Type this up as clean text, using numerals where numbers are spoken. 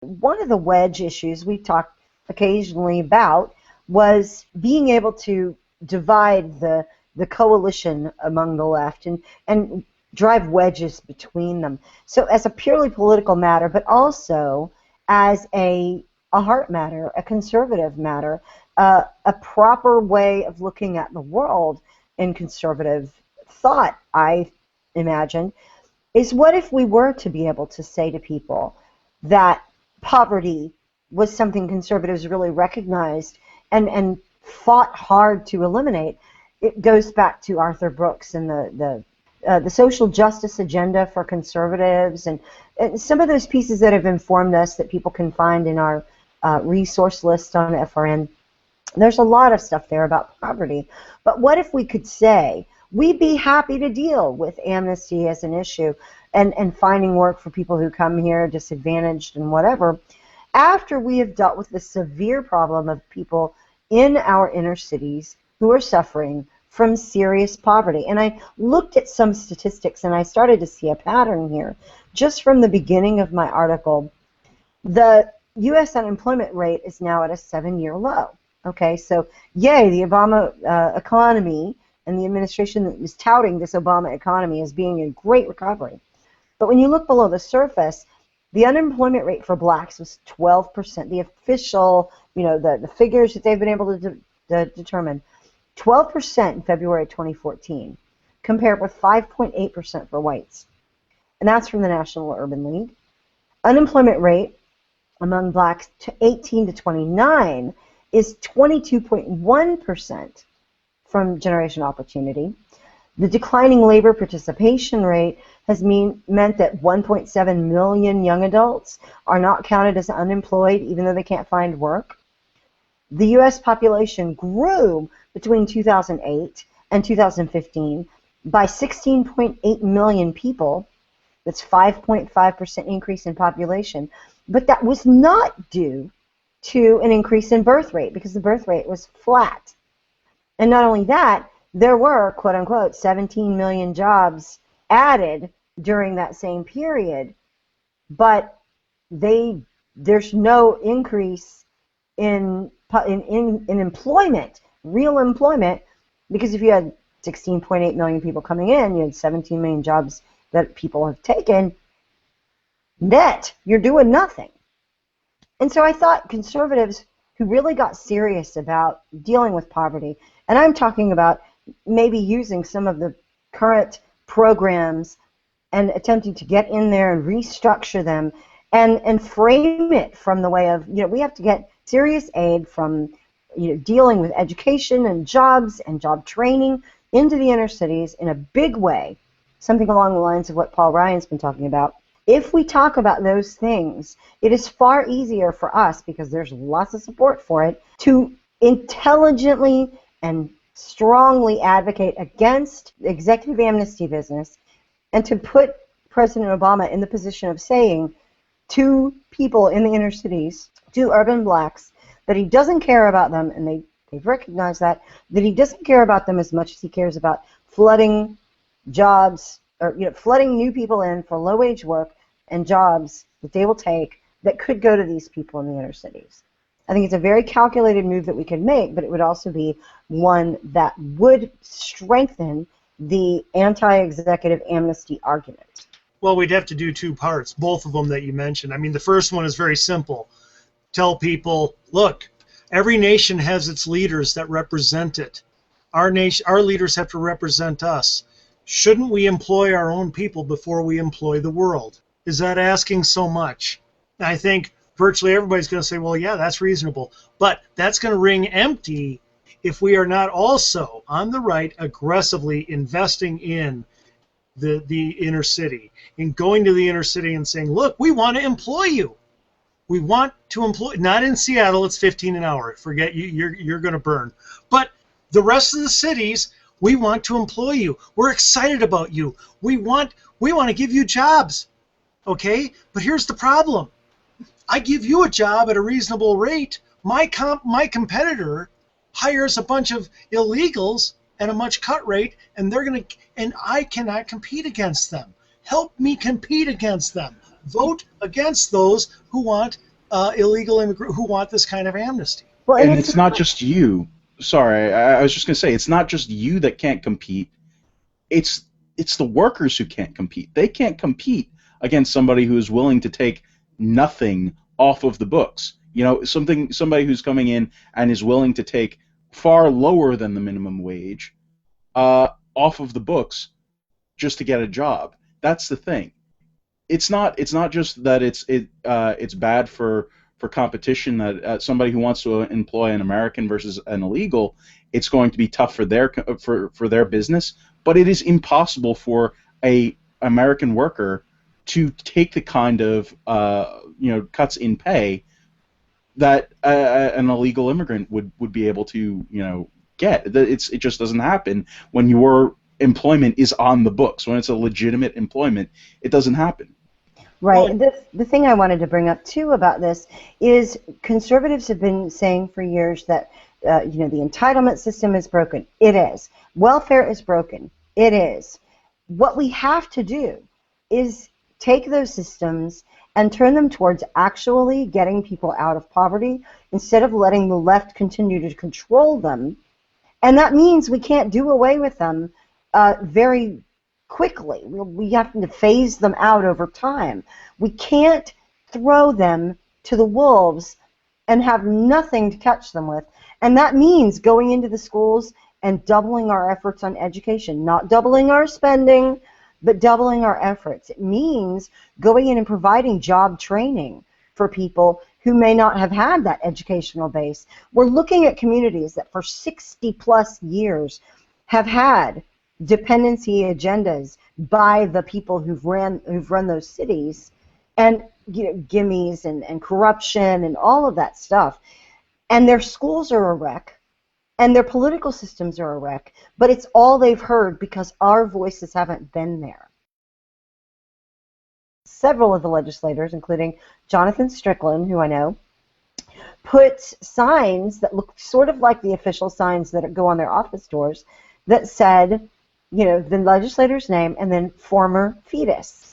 One of the wedge issues we talked occasionally about was being able to divide the coalition among the left and drive wedges between them. So as a purely political matter, but also as a heart matter, a conservative matter, a proper way of looking at the world in conservative thought, I imagine, is what if we were to be able to say to people that poverty was something conservatives really recognized and fought hard to eliminate. It goes back to Arthur Brooks and the social justice agenda for conservatives and some of those pieces that have informed us that people can find in our resource list on FRN. There's a lot of stuff there about poverty. But what if we could say, we'd be happy to deal with amnesty as an issue and finding work for people who come here disadvantaged and whatever, after we have dealt with the severe problem of people in our inner cities who are suffering from serious poverty. And I looked at some statistics and I started to see a pattern here. Just from the beginning of my article, the U.S. unemployment rate is now at a 7-year low. Okay, so yay, the Obama economy and the administration that was touting this Obama economy as being a great recovery. But when you look below the surface, the unemployment rate for blacks was 12%. The official, the figures that they've been able to determine, 12% in February 2014, compared with 5.8% for whites. And that's from the National Urban League. Unemployment rate among blacks 18 to 29 is 22.1% from Generation Opportunity. The declining labor participation rate has meant that 1.7 million young adults are not counted as unemployed even though they can't find work. The U.S. population grew between 2008 and 2015 by 16.8 million people. That's 5.5% increase in population. But that was not due to an increase in birth rate because the birth rate was flat. And not only that, there were, quote unquote, 17 million jobs added during that same period, but there's no increase in employment, real employment, because if you had 16.8 million people coming in, you had 17 million jobs that people have taken, net, you're doing nothing. And so I thought conservatives who really got serious about dealing with poverty, and I'm talking about maybe using some of the current programs and attempting to get in there and restructure them and frame it from the way of, we have to get serious aid from, dealing with education and jobs and job training into the inner cities in a big way, something along the lines of what Paul Ryan's been talking about. If we talk about those things, it is far easier for us, because there's lots of support for it, to intelligently and strongly advocate against the executive amnesty business and to put President Obama in the position of saying to people in the inner cities, to urban blacks, that he doesn't care about them, and they've recognized that he doesn't care about them as much as he cares about flooding jobs, or flooding new people in for low-wage work and jobs that they will take that could go to these people in the inner cities. I think it's a very calculated move that we could make, but it would also be one that would strengthen the anti-executive amnesty argument. Well, we'd have to do two parts, both of them that you mentioned. I mean, the first one is very simple. Tell people, look, every nation has its leaders that represent it. Our leaders have to represent us. Shouldn't we employ our own people before we employ the world? Is that asking so much? I think virtually everybody's going to say, well, yeah, that's reasonable. But that's going to ring empty if we are not also, on the right, aggressively investing in the inner city, in going to the inner city and saying, look, we want to employ you. We want to employ, not in Seattle, it's 15 an hour. Forget you're going to burn. But the rest of the cities, we want to employ you. We're excited about you. We want to give you jobs. Okay? But here's the problem. I give you a job at a reasonable rate. My competitor hires a bunch of illegals at a much cut rate, and I cannot compete against them. Help me compete against them. Vote against those who want illegal immigrants who want this kind of amnesty. Well, And it's not just you. Sorry, I was just going to say, it's not just you that can't compete. It's the workers who can't compete. They can't compete against somebody who is willing to take nothing off of the books. You know, somebody who's coming in and is willing to take far lower than the minimum wage off of the books just to get a job. That's the thing. It's not just that it's bad for competition, that somebody who wants to employ an American versus an illegal, it's going to be tough for their business. But it is impossible for a American worker to take the kind of cuts in pay that an illegal immigrant would be able to get. It just doesn't happen when your employment is on the books. When it's a legitimate employment, it doesn't happen. Right. The thing I wanted to bring up too about this is conservatives have been saying for years that the entitlement system is broken. It is. Welfare is broken. It is. What we have to do is take those systems and turn them towards actually getting people out of poverty instead of letting the left continue to control them. And that means we can't do away with them very quickly. We have to phase them out over time. We can't throw them to the wolves and have nothing to catch them with. And that means going into the schools and doubling our efforts on education, not doubling our spending, but doubling our efforts. It means going in and providing job training for people who may not have had that educational base. We're looking at communities that for 60 plus years have had dependency agendas by the people who've run those cities, and gimmies and corruption and all of that stuff. And their schools are a wreck, and their political systems are a wreck, but it's all they've heard because our voices haven't been there. Several of the legislators, including Jonathan Strickland, who I know, put signs that look sort of like the official signs that go on their office doors that said, the legislator's name and then former fetus.